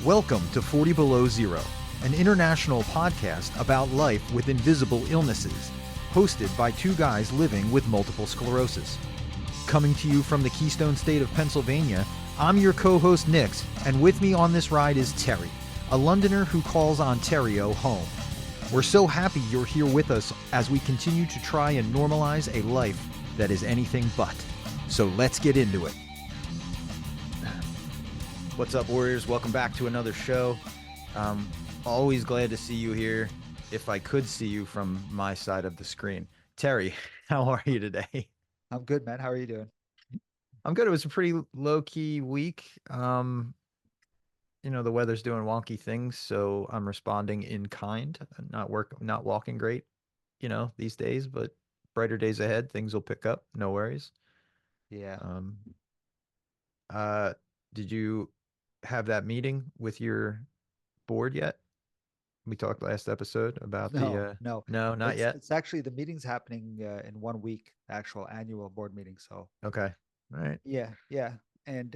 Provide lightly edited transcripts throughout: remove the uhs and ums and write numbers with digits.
Welcome to 40 Below Zero, an international podcast about life with invisible illnesses, hosted by two guys living with multiple sclerosis. Coming to you from the Keystone State of Pennsylvania, I'm your co-host Nix, and with me on this ride is Terry, a Londoner who calls Ontario home. We're so happy you're here with us as we continue to try and normalize a life that is anything but. So let's get into it. What's up, Warriors? Welcome back to another show. Always glad to see you here. If I could see you from my side of the screen. Terry, how are you today? I'm good, man. How are you doing? I'm good. It was a pretty low-key week. The weather's doing wonky things, so I'm responding in kind. Not walking great, these days, but brighter days ahead. Things will pick up. No worries. Yeah. Um, uh, did you have that meeting with your board yet? We talked last episode about No, no. no, not It's yet. it's actually the meeting's happening in 1 week, the actual annual board meeting. So Okay. All right. yeah, yeah. And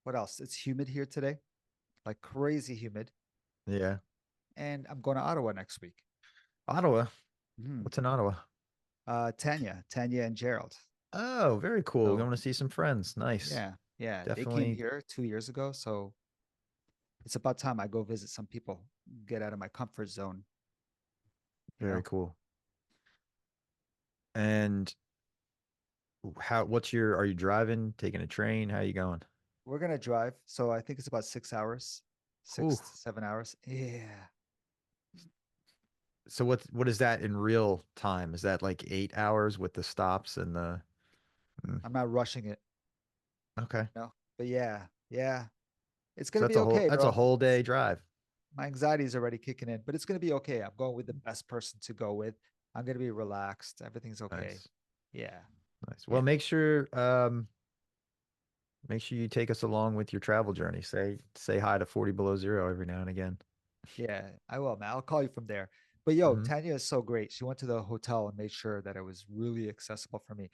what else? It's humid here today, like crazy humid. Yeah. And I'm going to Ottawa next week. Ottawa. Hmm. What's in Ottawa? Tanya and Gerald. Oh, very cool. So Going to see some friends. Nice. yeah, yeah. They came Definitely here 2 years ago, so it's about time I go visit some people, get out of my comfort zone, you very know? cool. And are you driving, taking a train? How you going? We're gonna drive, so I think it's about 6 hours, Ooh. 6 to 7 hours. Yeah. So what is that in real time? Is that like 8 hours with the stops and the Mm, I'm not rushing it, okay. but yeah, yeah. It's So gonna be okay, that's a bro. whole day drive. My anxiety is already kicking in, but it's gonna be okay. I'm going with the best person to go with. I'm gonna be relaxed. Everything's okay. Nice. Yeah, Nice. Well, yeah, make sure you take us along with your travel journey. Say hi to 40 Below Zero every now and again. yeah. I will, man. I'll call you from there. But yo, Hmm. Tanya is so great. She went to the hotel and made sure that it was really accessible for me.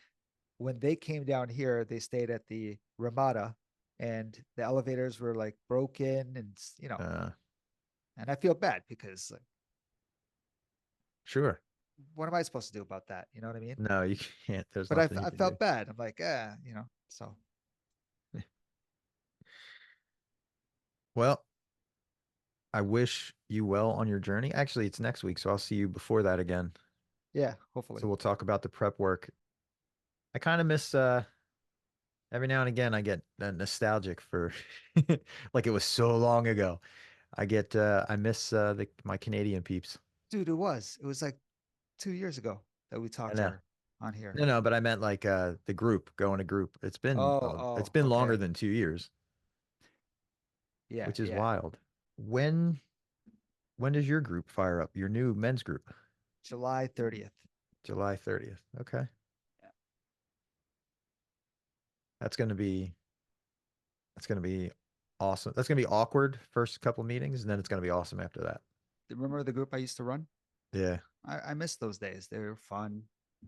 When they came down here, they stayed at the Ramada, and the elevators were like broken, and Uh, and I feel bad because like, sure. what am I supposed to do about that? You know what I mean? No, you can't. There's But I, nothing you I can do. felt bad. I'm like, so Well, I wish you well on your journey. Actually, it's next week, so I'll see you before that again. yeah, hopefully. So we'll talk about the prep work. I kind of miss every now and again I get nostalgic for like it was so long ago. I miss my Canadian peeps. Dude, it was like 2 years ago that we I talked to know. her on here. No, but I meant like the group, going to group. Oh, It's oh, been longer okay. than 2 years, Yeah, which is yeah. wild. When when does your group fire up? Your new men's group? July 30th. July 30th. Okay. Yeah. That's gonna be that's gonna be awesome. That's gonna be awkward first couple meetings, and then it's gonna be awesome after that. Remember the group I used to run? Yeah. I miss those days. They were fun.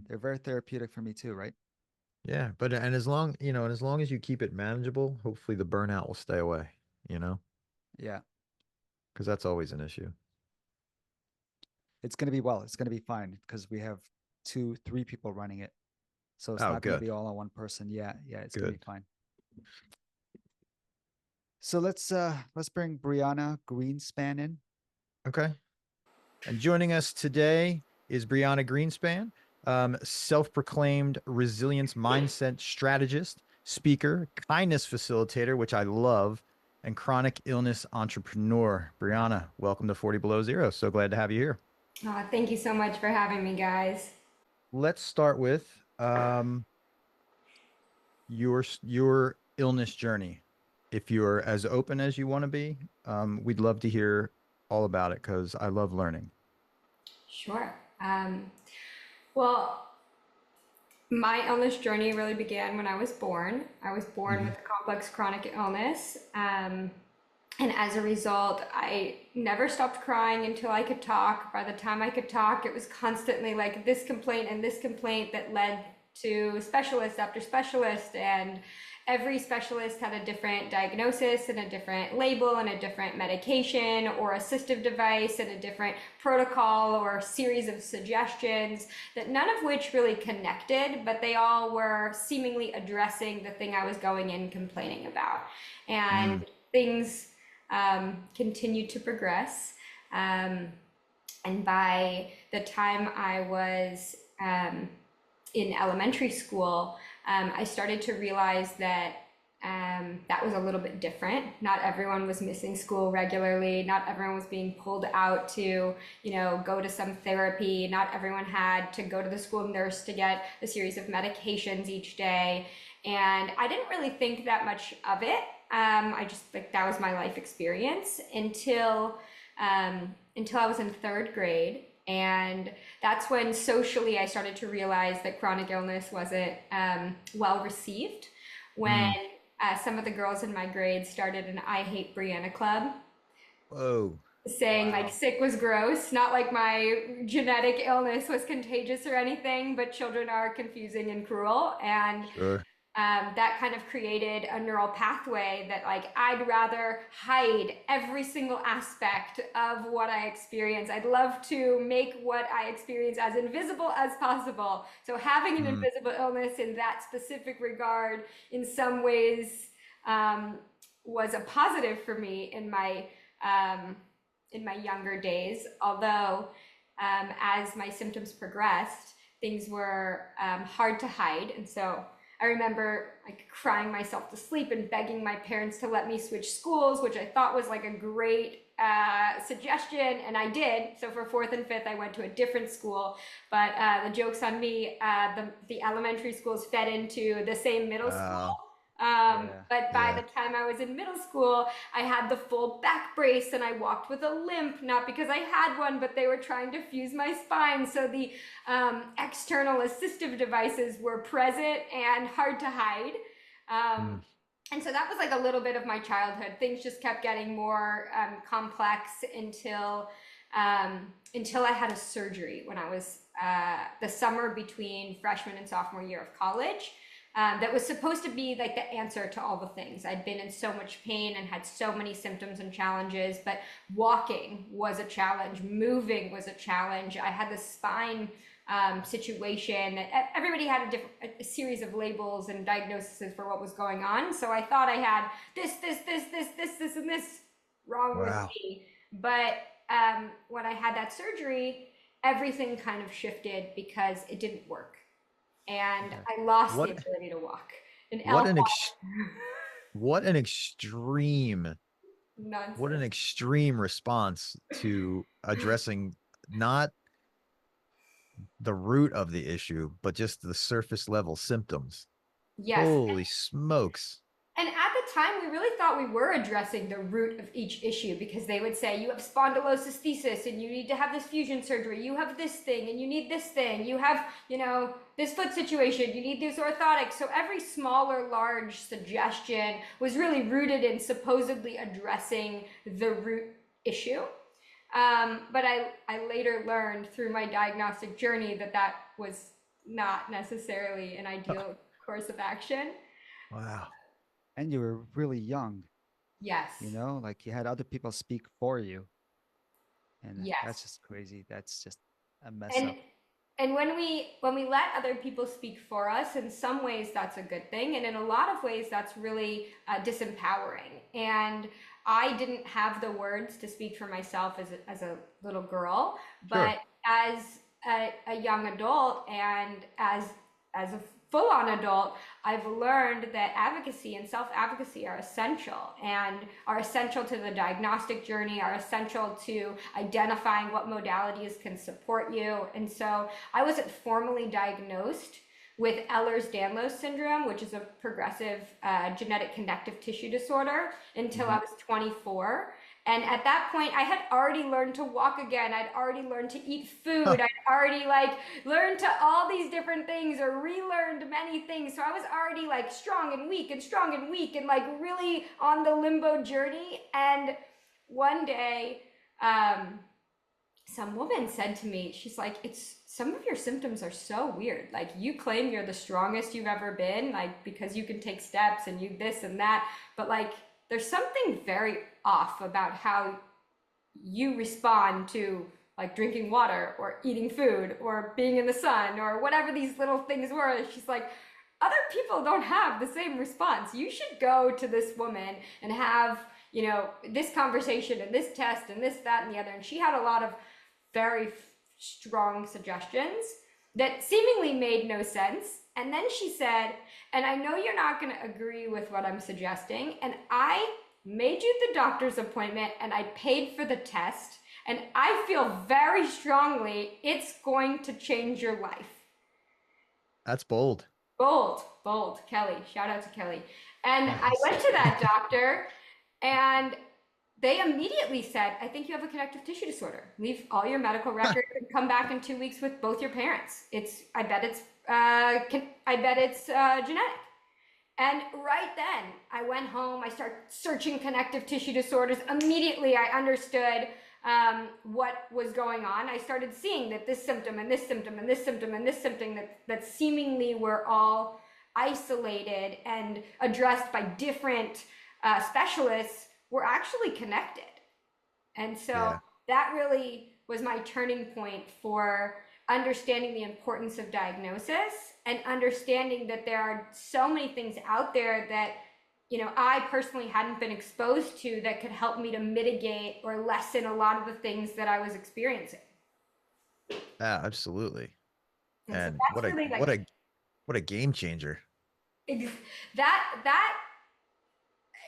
They're very therapeutic for me too, right? Yeah. But and as long as you keep it manageable, hopefully the burnout will stay away, you know? Yeah. Because that's always an issue. It's gonna be fine because we have two, three people running it. So it's Oh, not gonna good. be all on one person. Yeah, yeah, it's gonna be Good. fine. So let's bring Brianna Greenspan in. Okay. And joining us today is Brianna Greenspan, self-proclaimed resilience mindset strategist, speaker, kindness facilitator, which I love, and chronic illness entrepreneur. Brianna, welcome to 40 Below Zero. So glad to have you here. Thank you so much for having me, guys. Let's start with your illness journey. If you're as open as you want to be, we'd love to hear all about it because I love learning. Sure. Well, my illness journey really began when I was born. I was born Hmm. with a complex chronic illness. And as a result, I never stopped crying until I could talk. By the time I could talk, it was constantly like this complaint and this complaint that led to specialist after specialist. every specialist had a different diagnosis and a different label and a different medication or assistive device and a different protocol or series of suggestions, that none of which really connected, but they all were seemingly addressing the thing I was going in complaining about. And things continued to progress. And by the time I was in elementary school, I started to realize that that was a little bit different. Not everyone was missing school regularly. Not everyone was being pulled out to, go to some therapy. Not everyone had to go to the school nurse to get a series of medications each day. And I didn't really think that much of it. I just like that was my life experience until I was in third grade. And that's when socially I started to realize that chronic illness wasn't well received. When some of the girls in my grade started an I Hate Brianna club. Whoa. Saying like sick was gross, not like my genetic illness was contagious or anything, but children are confusing and cruel. And Sure. that kind of created a neural pathway that like I'd rather hide every single aspect of what I experience. I'd love to make what I experience as invisible as possible. So having an invisible illness in that specific regard in some ways was a positive for me in my younger days. Although as my symptoms progressed, things were hard to hide. And so I remember like crying myself to sleep and begging my parents to let me switch schools, which I thought was like a great suggestion, and I did. So for fourth and fifth, I went to a different school, but the joke's on me. The elementary schools fed into the same middle school. But by the time I was in middle school, I had the full back brace and I walked with a limp, not because I had one, but they were trying to fuse my spine. So the external assistive devices were present and hard to hide. And so that was like a little bit of my childhood. Things just kept getting more complex until I had a surgery when I was the summer between freshman and sophomore year of college. That was supposed to be like the answer to all the things. I'd been in so much pain and had so many symptoms and challenges, but walking was a challenge, moving was a challenge. I had the spine situation. Everybody had a series of labels and diagnoses for what was going on. So I thought I had this, and this wrong with me. But when I had that surgery, everything kind of shifted because it didn't work. And I lost the ability to walk. What an extreme nonsense. What an extreme response to addressing not the root of the issue, but just the surface level symptoms. Yes. Holy smokes. And at the time, we really thought we were addressing the root of each issue, because they would say, you have spondylolisthesis and you need to have this fusion surgery. You have this thing and you need this thing. You have, this foot situation. You need these orthotics. So every small or large suggestion was really rooted in supposedly addressing the root issue. But I later learned through my diagnostic journey that was not necessarily an ideal course of action. Wow. And you were really young. Yes. Like you had other people speak for you. And yes. That's just crazy. That's just a mess up. And when we let other people speak for us, in some ways that's a good thing. And in a lot of ways that's really disempowering. And I didn't have the words to speak for myself as a little girl, but as a young adult and as a full-on adult, I've learned that advocacy and self-advocacy are essential to the diagnostic journey, are essential to identifying what modalities can support you. And so I wasn't formally diagnosed with Ehlers-Danlos syndrome, which is a progressive genetic connective tissue disorder, until I was 24. And at that point, I had already learned to walk again. I'd already learned to eat food. I'd already learned to all these different things, or relearned many things. So I was already strong and weak and really on the limbo journey. And one day, some woman said to me, she's like, it's some of your symptoms are so weird. Like you claim you're the strongest you've ever been, like because you can take steps and you this and that, but like there's something very off about how you respond to like drinking water or eating food or being in the sun or whatever these little things were. She's like, other people don't have the same response. You should go to this woman and have, you know, this conversation and this test and this, that, and the other. And she had a lot of very strong suggestions that seemingly made no sense. And then she said, and I know you're not going to agree with what I'm suggesting, and I made you the doctor's appointment and I paid for the test, and I feel very strongly it's going to change your life. That's bold. Bold, Kelly. Shout out to Kelly. And I went to that doctor and they immediately said, I think you have a connective tissue disorder. Leave all your medical records and come back in 2 weeks with both your parents. I bet it's genetic. And right then I went home, I started searching connective tissue disorders. Immediately I understood what was going on. I started seeing that this symptom and this symptom and this symptom and this symptom that seemingly were all isolated and addressed by different specialists were actually connected. And so that really was my turning point for understanding the importance of diagnosis and understanding that there are so many things out there that, you know, I personally hadn't been exposed to that could help me to mitigate or lessen a lot of the things that I was experiencing. Yeah, absolutely. And so what a really what a game changer. That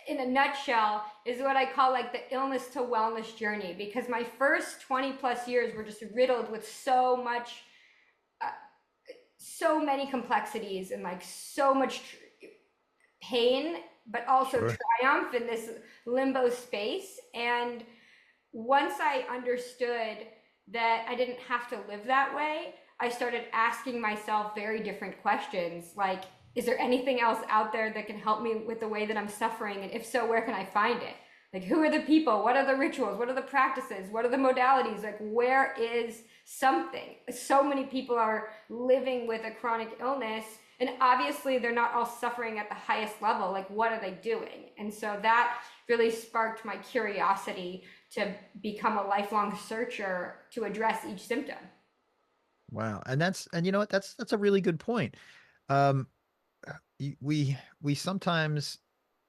in a nutshell is what I call like the illness to wellness journey, because my first 20 plus years were just riddled with so much so many complexities and like so much pain, but also triumph in this limbo space. And once I understood that I didn't have to live that way, I started asking myself very different questions, like, is there anything else out there that can help me with the way that I'm suffering? And if so, where can I find it? Like, who are the people? What are the rituals? What are the practices? What are the modalities? Like, where is something? So many people are living with a chronic illness, and obviously they're not all suffering at the highest level. Like, what are they doing? And so that really sparked my curiosity to become a lifelong searcher to address each symptom. Wow. And you know what, that's a really good point. We sometimes,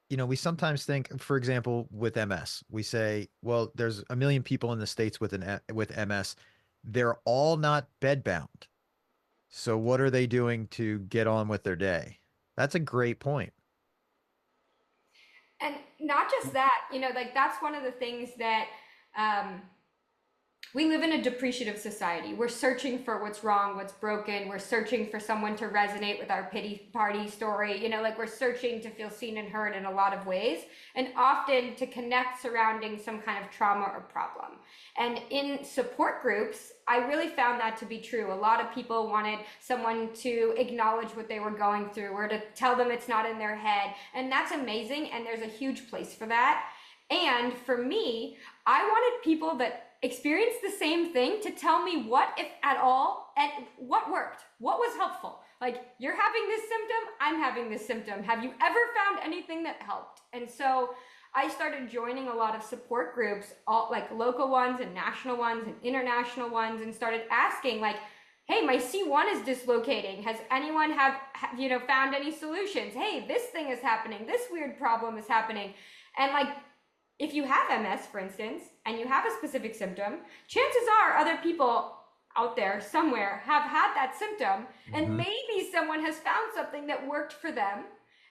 we sometimes think, for example, with MS, we say, well, there's a million people in the States with MS. They're all not bedbound. So what are they doing to get on with their day? That's a great point. And not just that, like that's one of the things that we live in a depreciative society. We're searching for what's wrong, what's broken. We're searching for someone to resonate with our pity party story. Like we're searching to feel seen and heard in a lot of ways, and often to connect surrounding some kind of trauma or problem. And in support groups, I really found that to be true. A lot of people wanted someone to acknowledge what they were going through or to tell them it's not in their head. And that's amazing. And there's a huge place for that. And for me, I wanted people that experienced the same thing to tell me what, if at all, and what worked, what was helpful. Like, you're having this symptom, I'm having this symptom. Have you ever found anything that helped? And so I started joining a lot of support groups, all like local ones and national ones and international ones, and started asking like, hey, my C1 is dislocating. Has anyone found any solutions? Hey, this thing is happening. This weird problem is happening. And like, if you have MS, for instance, and you have a specific symptom, chances are other people out there somewhere have had that symptom, and maybe someone has found something that worked for them.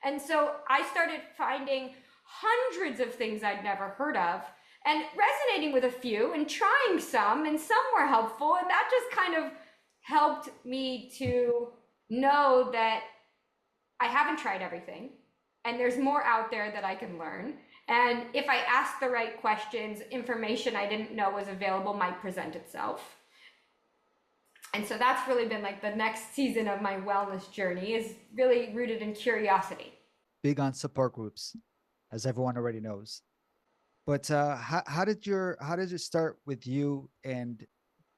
And so I started finding hundreds of things I'd never heard of and resonating with a few and trying some, and some were helpful. And that just kind of helped me to know that I haven't tried everything and there's more out there that I can learn. And if I asked the right questions, information I didn't know was available might present itself. And so that's really been like the next season of my wellness journey, is really rooted in curiosity. Big on support groups, as everyone already knows. But how did it start with you, and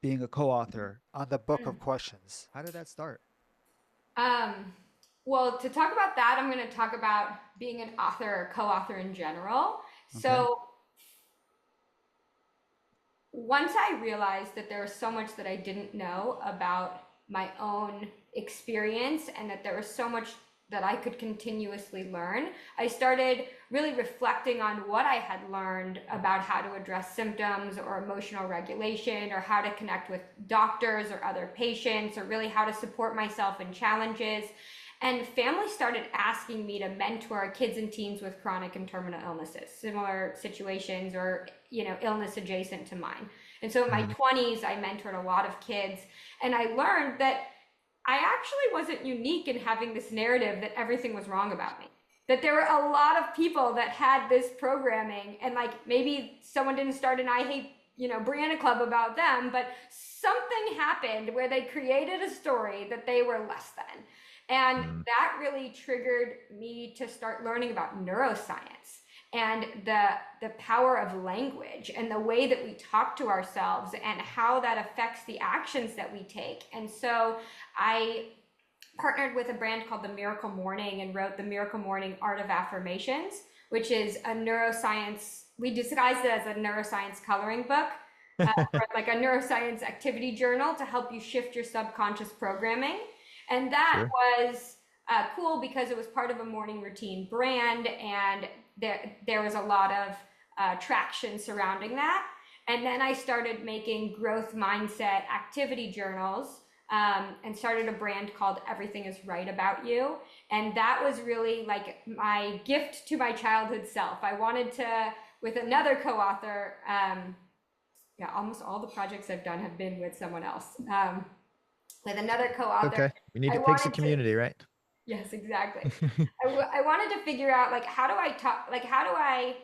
being a co-author on the book of questions? How did that start? Um, well, to talk about that, I'm going to talk about being an author or co-author in general. Okay. So once I realized that there was so much that I didn't know about my own experience and that there was so much that I could continuously learn, I started really reflecting on what I had learned about how to address symptoms or emotional regulation or how to connect with doctors or other patients or really how to support myself in challenges. And families started asking me to mentor kids and teens with chronic and terminal illnesses, similar situations or, illness adjacent to mine. And so in my 20s, I mentored a lot of kids, and I learned that I actually wasn't unique in having this narrative that everything was wrong about me. That there were a lot of people that had this programming, and like maybe someone didn't start an I Hate, Brianna Club about them, but something happened where they created a story that they were less than. And that really triggered me to start learning about neuroscience and the power of language and the way that we talk to ourselves and how that affects the actions that we take. And so I partnered with a brand called The Miracle Morning and wrote The Miracle Morning Art of Affirmations, which is a neuroscience, we disguised it as a neuroscience coloring book, or like a neuroscience activity journal to help you shift your subconscious programming. And that was cool because it was part of a morning routine brand, and there was a lot of traction surrounding that. And then I started making growth mindset activity journals and started a brand called Everything is Right About You. And that was really like my gift to my childhood self. I wanted to, with another co-author, almost all the projects I've done have been with someone else. With another co-author. Okay. We need I to fix the wanted to- community, right? Yes, exactly. I wanted to figure out like how do I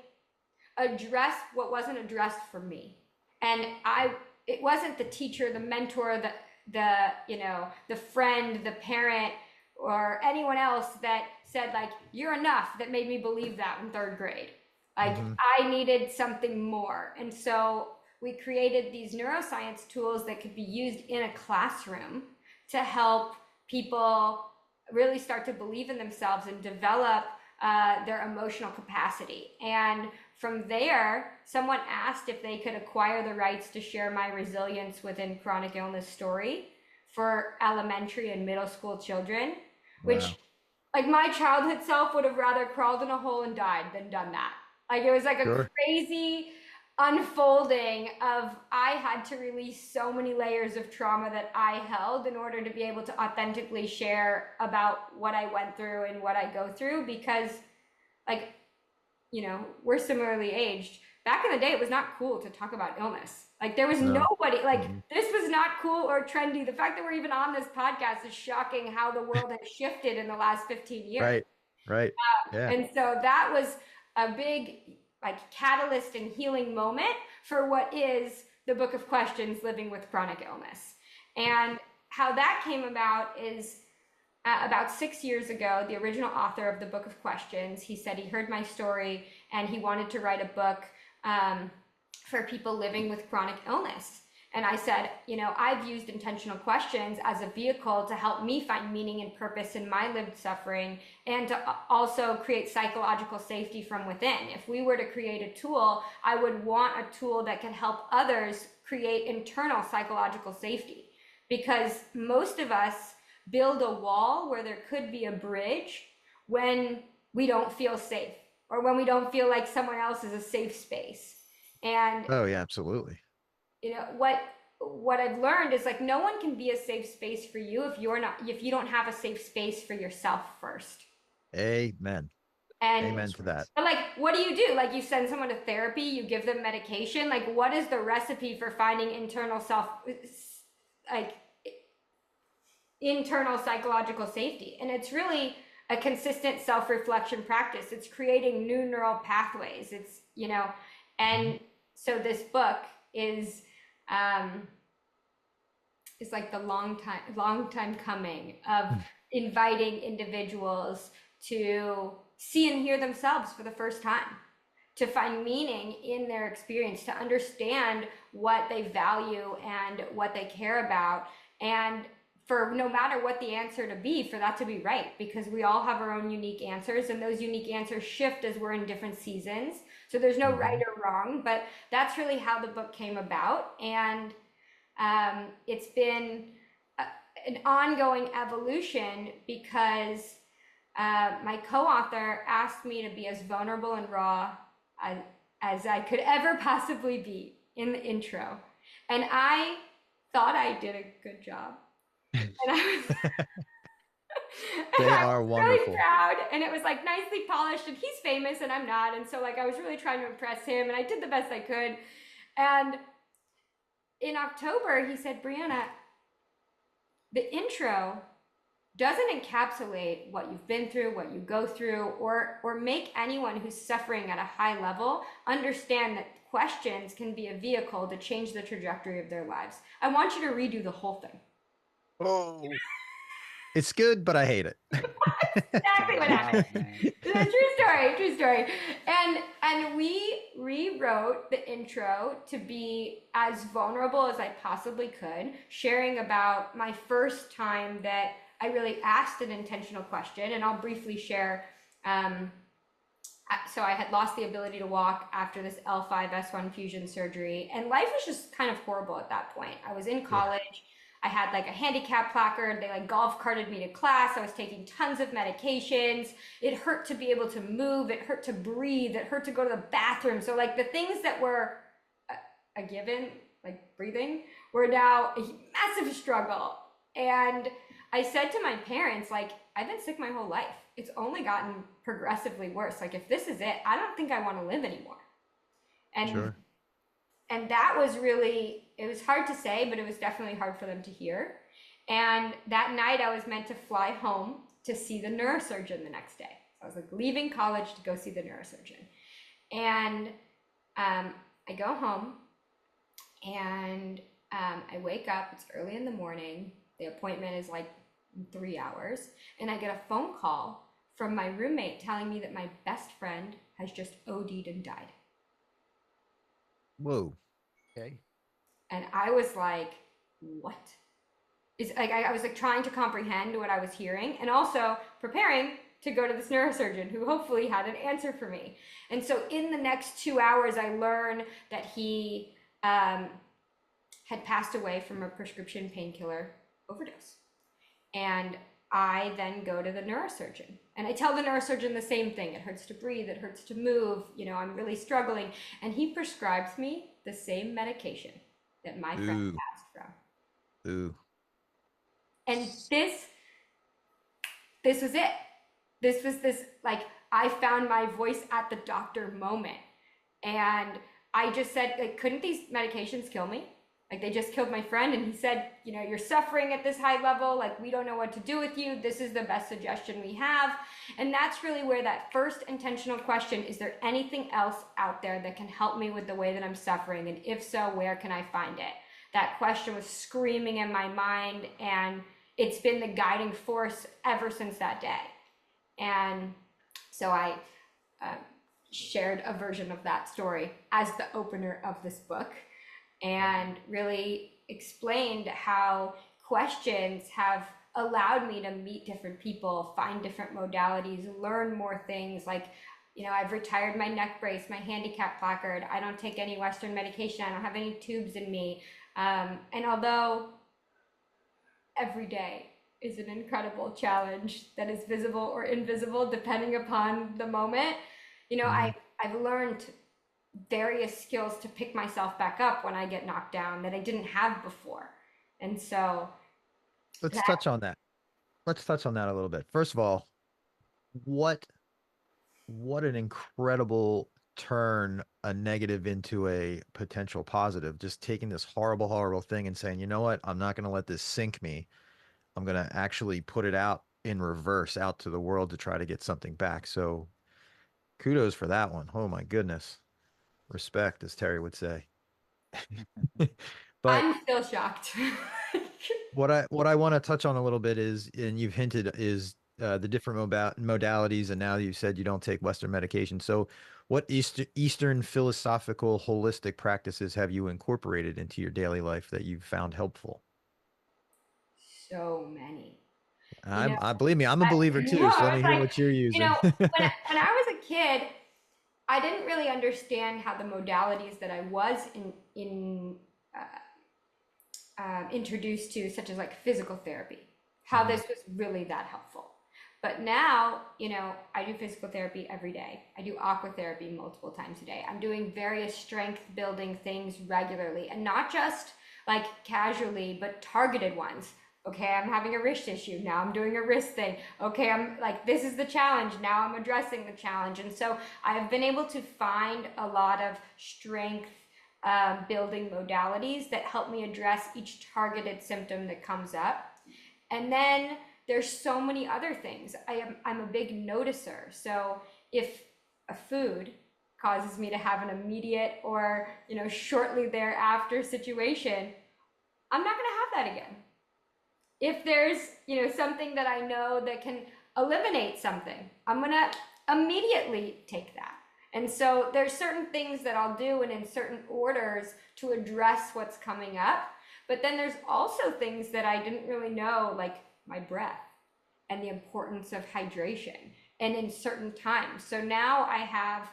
address what wasn't addressed for me? And it wasn't the teacher, the mentor, the friend, the parent, or anyone else that said like you're enough that made me believe that in third grade. Like I needed something more. And so we created these neuroscience tools that could be used in a classroom to help people really start to believe in themselves and develop their emotional capacity. And from there, someone asked if they could acquire the rights to share my resilience within chronic illness story for elementary and middle school children, which like my childhood self would have rather crawled in a hole and died than done that. Like it was like a crazy unfolding of I had to release so many layers of trauma that I held in order to be able to authentically share about what I went through and what I go through, because like, we're similarly aged. Back in the day, it was not cool to talk about illness. Like there was nobody, like this was not cool or trendy. The fact that we're even on this podcast is shocking how the world has shifted in the last 15 years. Right. Yeah. And so that was a big like catalyst and healing moment for what is the Book of Questions, Living with Chronic Illness. And how that came about is about 6 years ago, the original author of the Book of Questions, he said he heard my story and he wanted to write a book for people living with chronic illness. And I said, I've used intentional questions as a vehicle to help me find meaning and purpose in my lived suffering and to also create psychological safety from within. If we were to create a tool, I would want a tool that could help others create internal psychological safety, because most of us build a wall where there could be a bridge when we don't feel safe or when we don't feel like someone else is a safe space. And oh yeah, absolutely. What I've learned is like no one can be a safe space for you if you don't have a safe space for yourself first. Amen. And amen to that. But like, what do? Like you send someone to therapy, you give them medication. Like what is the recipe for finding internal psychological safety? And it's really a consistent self-reflection practice. It's creating new neural pathways. It's, and so this book is like the long time coming of inviting individuals to see and hear themselves for the first time, to find meaning in their experience, to understand what they value and what they care about, and for no matter what the answer to be, for that to be right, because we all have our own unique answers, and those unique answers shift as we're in different seasons. So there's no right or wrong, but that's really how the book came about. And it's been an ongoing evolution because my co-author asked me to be as vulnerable and raw as I could ever possibly be in the intro. And I thought I did a good job. And I was, They I are was wonderful. really proud, and it was like nicely polished, and he's famous and I'm not. And so like I was really trying to impress him, and I did the best I could. And in October, he said, Brianna, the intro doesn't encapsulate what you've been through, what you go through, or make anyone who's suffering at a high level understand that questions can be a vehicle to change the trajectory of their lives. I want you to redo the whole thing. Oh, it's good, but I hate it. Exactly what happened. True story. And we rewrote the intro to be as vulnerable as I possibly could, sharing about my first time that I really asked an intentional question. And I'll briefly share. So I had lost the ability to walk after this L5-S1 fusion surgery, and life was just kind of horrible at that point. I was in college. Yeah. I had like a handicap placard. They like golf carted me to class. I was taking tons of medications. It hurt to be able to move. It hurt to breathe. It hurt to go to the bathroom. So like the things that were a given, like breathing, were now a massive struggle. And I said to my parents, like, I've been sick my whole life. It's only gotten progressively worse. Like, if this is it, I don't think I want to live anymore. And sure. And that was really, it was hard to say, but it was definitely hard for them to hear. And that night I was meant to fly home to see the neurosurgeon the next day. So I was like leaving college to go see the neurosurgeon. And I go home and I wake up, it's early in the morning. The appointment is like 3 hours. And I get a phone call from my roommate telling me that my best friend has just OD'd and died. Whoa. Okay. And I was like, what? Is like I was like trying to comprehend what I was hearing, and also preparing to go to this neurosurgeon who hopefully had an answer for me. And so in the next 2 hours, I learned that he had passed away from a prescription painkiller overdose. And I then go to the neurosurgeon, and I tell the neurosurgeon the same thing. It hurts to breathe, it hurts to move, you know, I'm really struggling. And he prescribes me the same medication that my friend passed from. Ooh. And this was it. This was like, I found my voice at the doctor moment. And I just said, like, couldn't these medications kill me? Like, they just killed my friend. And he said, you know, you're suffering at this high level. Like, we don't know what to do with you. This is the best suggestion we have. And that's really where that first intentional question, is there anything else out there that can help me with the way that I'm suffering? And if so, where can I find it? That question was screaming in my mind, and it's been the guiding force ever since that day. And so I shared a version of that story as the opener of this book, and really explained how questions have allowed me to meet different people, find different modalities, learn more things. Like, you know, I've retired my neck brace, my handicap placard. I don't take any Western medication. I don't have any tubes in me. And although every day is an incredible challenge that is visible or invisible, depending upon the moment, you know, I've learned various skills to pick myself back up when I get knocked down that I didn't have before. And so let's touch on that. Let's touch on that a little bit. First of all, what an incredible turn a negative into a potential positive. Just taking this horrible thing and saying, you know what, I'm not going to let this sink me. I'm going to actually put it out in reverse out to the world to try to get something back. So kudos for that one. Oh my goodness. Respect, as Terry would say. but I'm still shocked. what I want to touch on a little bit is, and you've hinted, is the different modalities, and now you said you don't take Western medication. So, what Eastern philosophical holistic practices have you incorporated into your daily life that you've found helpful? So many. You know, I believe me, I'm a believer too. So let me it's hear like, what you're you using. know, when I was a kid, I didn't really understand how the modalities that I was introduced to, such as like physical therapy, how Mhm. this was really that helpful. But now, I do physical therapy every day. I do aqua therapy multiple times a day. I'm doing various strength building things regularly, and not just like casually, but targeted ones. Okay, I'm having a wrist issue. Now I'm doing a wrist thing. Okay, I'm like, this is the challenge. Now I'm addressing the challenge. And so I've been able to find a lot of strength building modalities that help me address each targeted symptom that comes up. And then there's so many other things. I'm a big noticer. So if a food causes me to have an immediate or shortly thereafter situation, I'm not going to have that again. If there's something that I know that can eliminate something, I'm going to immediately take that. And so there's certain things that I'll do and in certain orders to address what's coming up. But then there's also things that I didn't really know, like my breath and the importance of hydration and in certain times. So now I have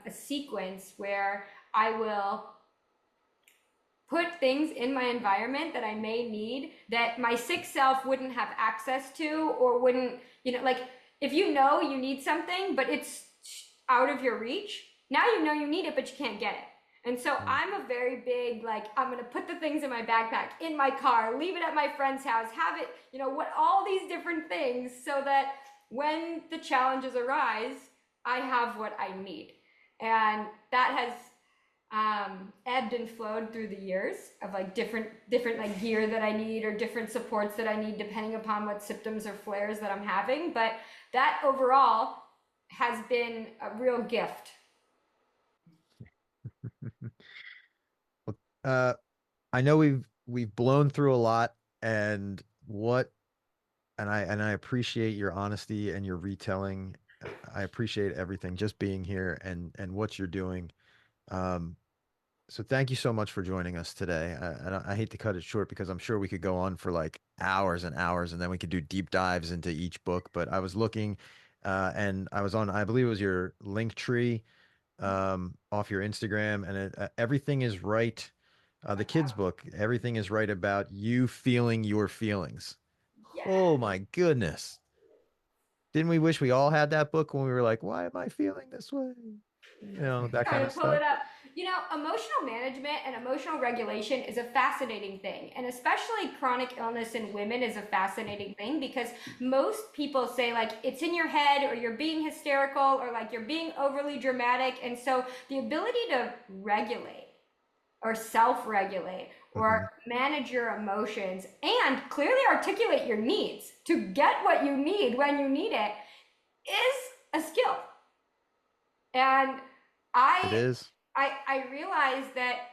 a sequence where I will put things in my environment that I may need that my sick self wouldn't have access to, or wouldn't, like if you know you need something, but it's out of your reach, now you know you need it, but you can't get it. And so I'm a very big, like, I'm going to put the things in my backpack, in my car, leave it at my friend's house, have it, all these different things so that when the challenges arise, I have what I need. And that has ebbed and flowed through the years of like different like gear that I need or different supports that I need depending upon what symptoms or flares that I'm having. But that overall has been a real gift. Uh, I know we've blown through a lot, and I appreciate your honesty and your retelling. I appreciate everything, just being here and what you're doing. Um, so thank you so much for joining us today. I hate to cut it short because I'm sure we could go on for like hours and hours, and then we could do deep dives into each book. But I was looking, and I was on, I believe it was your link tree, off your Instagram, and everything is right. The kids' book, everything is right about you feeling your feelings. Yeah. Oh my goodness. Didn't we wish we all had that book when we were like, why am I feeling this way? That Trying kind to of pull stuff. it up. Emotional management and emotional regulation is a fascinating thing. And especially chronic illness in women is a fascinating thing because most people say, like, it's in your head or you're being hysterical or like you're being overly dramatic. And so the ability to regulate or self regulate Mhm. or manage your emotions and clearly articulate your needs to get what you need when you need it is a skill. And It I is. I realized that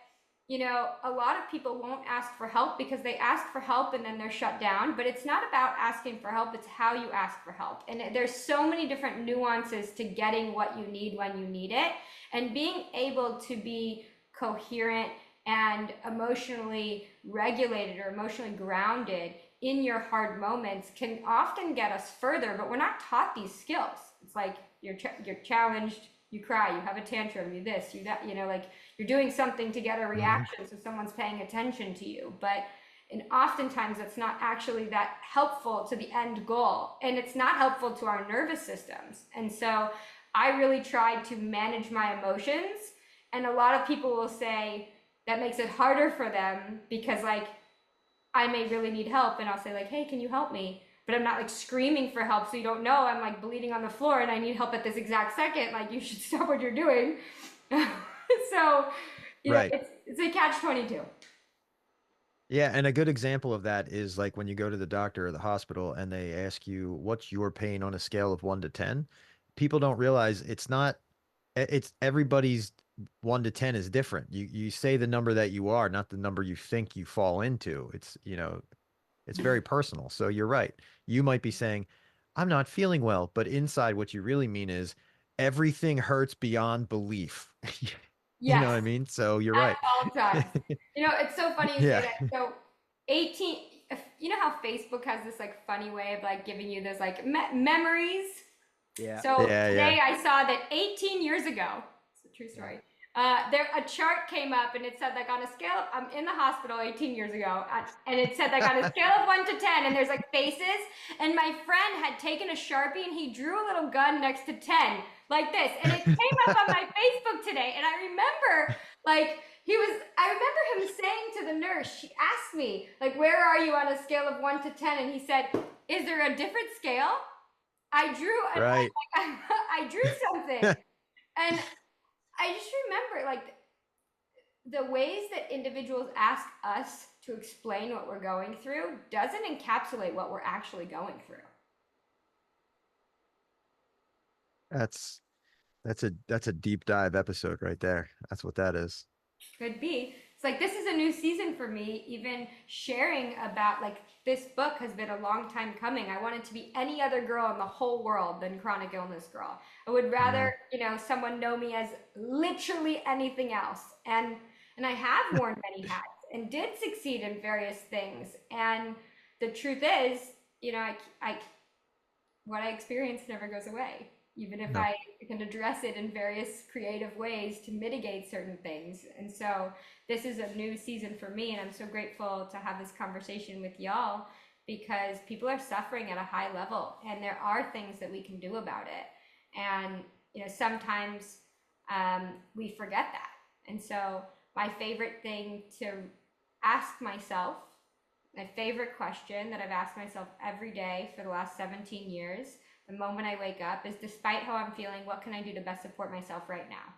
a lot of people won't ask for help because they ask for help and then they're shut down, but it's not about asking for help, it's how you ask for help. And there's so many different nuances to getting what you need when you need it, and being able to be coherent and emotionally regulated or emotionally grounded in your hard moments can often get us further, but we're not taught these skills. It's like you're challenged, you cry, you have a tantrum, you this, you that, like you're doing something to get a Mhm. reaction so someone's paying attention to you. But and oftentimes that's not actually that helpful to the end goal, and it's not helpful to our nervous systems. And so I really tried to manage my emotions, and a lot of people will say that makes it harder for them because like I may really need help and I'll say like, hey, can you help me? But I'm not like screaming for help, so you don't know I'm like bleeding on the floor and I need help at this exact second. Like, you should stop what you're doing. So Right. it's a catch 22. Yeah, and a good example of that is like when you go to the doctor or the hospital and they ask you what's your pain on a scale of 1 to 10. People don't realize it's everybody's 1 to 10 is different. You say the number that you are, not the number you think you fall into. It's very personal. So you're right. You might be saying, I'm not feeling well, but inside what you really mean is everything hurts beyond belief. You know Yes, what I mean? So you're at right. all times. You know, it's so funny you say Yeah. that. So 18, you know how Facebook has this like funny way of like giving you those like memories? Yeah. So Yeah, today yeah. I saw that 18 years ago, it's a true Yeah. story. There a chart came up and it said like on a scale of, I'm in the hospital 18 years ago, and it said like on a scale of 1 to 10, and there's like faces, and my friend had taken a Sharpie and he drew a little gun next to 10 like this, and it came up on my Facebook today, and I remember like I remember him saying to the nurse, she asked me like, where are you on a scale of 1 to 10, and he said, is there a different scale? I drew an Right. I drew something, and I just remember like the ways that individuals ask us to explain what we're going through doesn't encapsulate what we're actually going through. That's that's a deep dive episode right there. That's what that is. Could be. It's like this is a new season for me, even sharing about like this book has been a long time coming. I wanted to be any other girl in the whole world than chronic illness girl. I would rather, Mhm. someone know me as literally anything else. And I have worn many hats and did succeed in various things. And the truth is, I what I experience never goes away, even if No. I can address it in various creative ways to mitigate certain things. And so this is a new season for me, and I'm so grateful to have this conversation with y'all because people are suffering at a high level, and there are things that we can do about it. And sometimes we forget that. And so my favorite thing to ask myself, my favorite question that I've asked myself every day for the last 17 years, the moment I wake up, is despite how I'm feeling, what can I do to best support myself right now?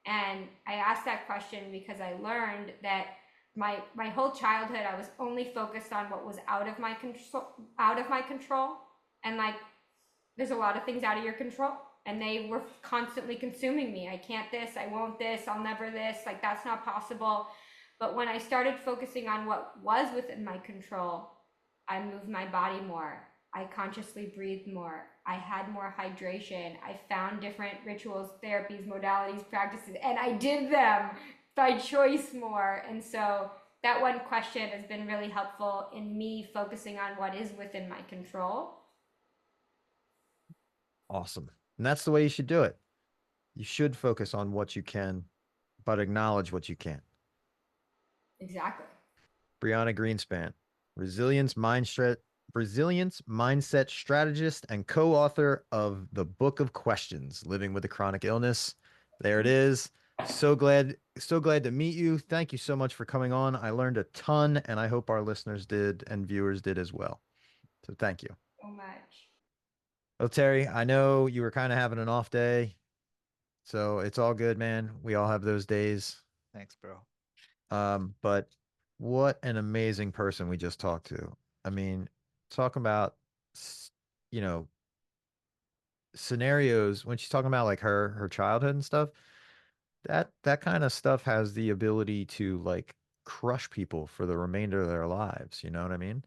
And I asked that question because I learned that my whole childhood I was only focused on what was out of my control, and like there's a lot of things out of your control, and they were constantly consuming me. I can't this, I won't this, I'll never this, like that's not possible. But when I started focusing on what was within my control, I moved my body more, I consciously breathed more, I had more hydration, I found different rituals, therapies, modalities, practices, and I did them by choice more. And so that one question has been really helpful in me focusing on what is within my control. Awesome. And that's the way you should do it. You should focus on what you can, but acknowledge what you can't. Exactly. Brianna Greenspan, resilience mindset, resilience mindset strategist and co-author of the Book of Questions, Living with a Chronic Illness. There it is. So glad to meet you. Thank you so much for coming on. I learned a ton, and I hope our listeners did and viewers did as well. So thank you. So much. Well, Terry, I know you were kind of having an off day, so it's all good, man. We all have those days. Thanks, bro. But what an amazing person we just talked to. I mean, talking about, s- you know, scenarios when she's talking about like her childhood and stuff, that kind of stuff has the ability to like crush people for the remainder of their lives. You know what I mean?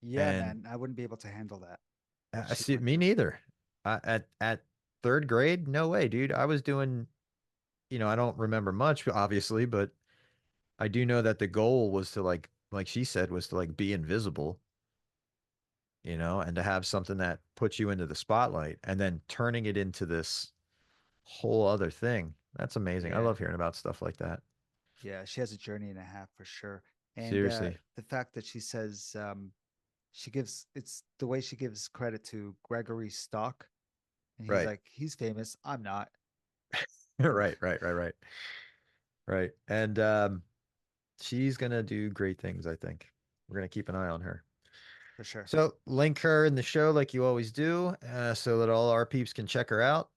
Yeah, And man. I wouldn't be able to handle that. What I she see went me through. neither. At third grade, no way, dude. I was doing, I don't remember much, obviously, but I do know that the goal was to like she said, was to like be invisible, and to have something that puts you into the spotlight and then turning it into this whole other thing. That's amazing. I Yeah. love hearing about stuff like that. Yeah. She has a journey and a half for sure. And Seriously. the fact that she says it's the way she gives credit to Gregory Stock. And he's Right. like, he's famous. I'm not. Yeah, Right, right, right, right. Right. And she's gonna do great things, I think. We're gonna keep an eye on her. for sure. So link her in the show like you always do, so that all our peeps can check her out.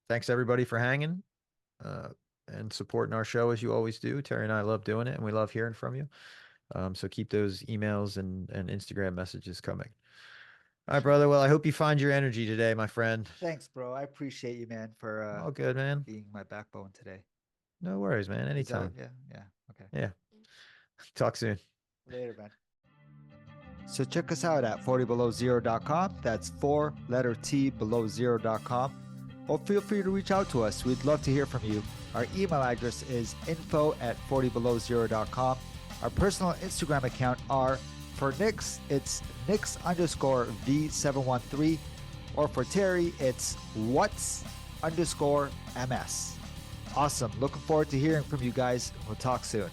Thanks everybody for hanging uh, and supporting our show as you always do. Terry and I love doing it, and we love hearing from you. So keep those emails and Instagram messages coming. For All right, sure. brother. Well, I hope you find your energy today, my friend. Thanks, bro. I appreciate you, man, for All good, man. being my backbone today. No worries, man. Is that Anytime. yeah, yeah. Okay. Yeah. Talk soon. Later, man. So check us out at 40belowzero.com. That's 4 letter T below zero.com. Or feel free to reach out to us. We'd love to hear from you. Our email address is info@40belowzero.com. Our personal Instagram account are, for Nix, it's Nix_V713. Or for Terry, it's What's_MS. Awesome. Looking forward to hearing from you guys. We'll talk soon.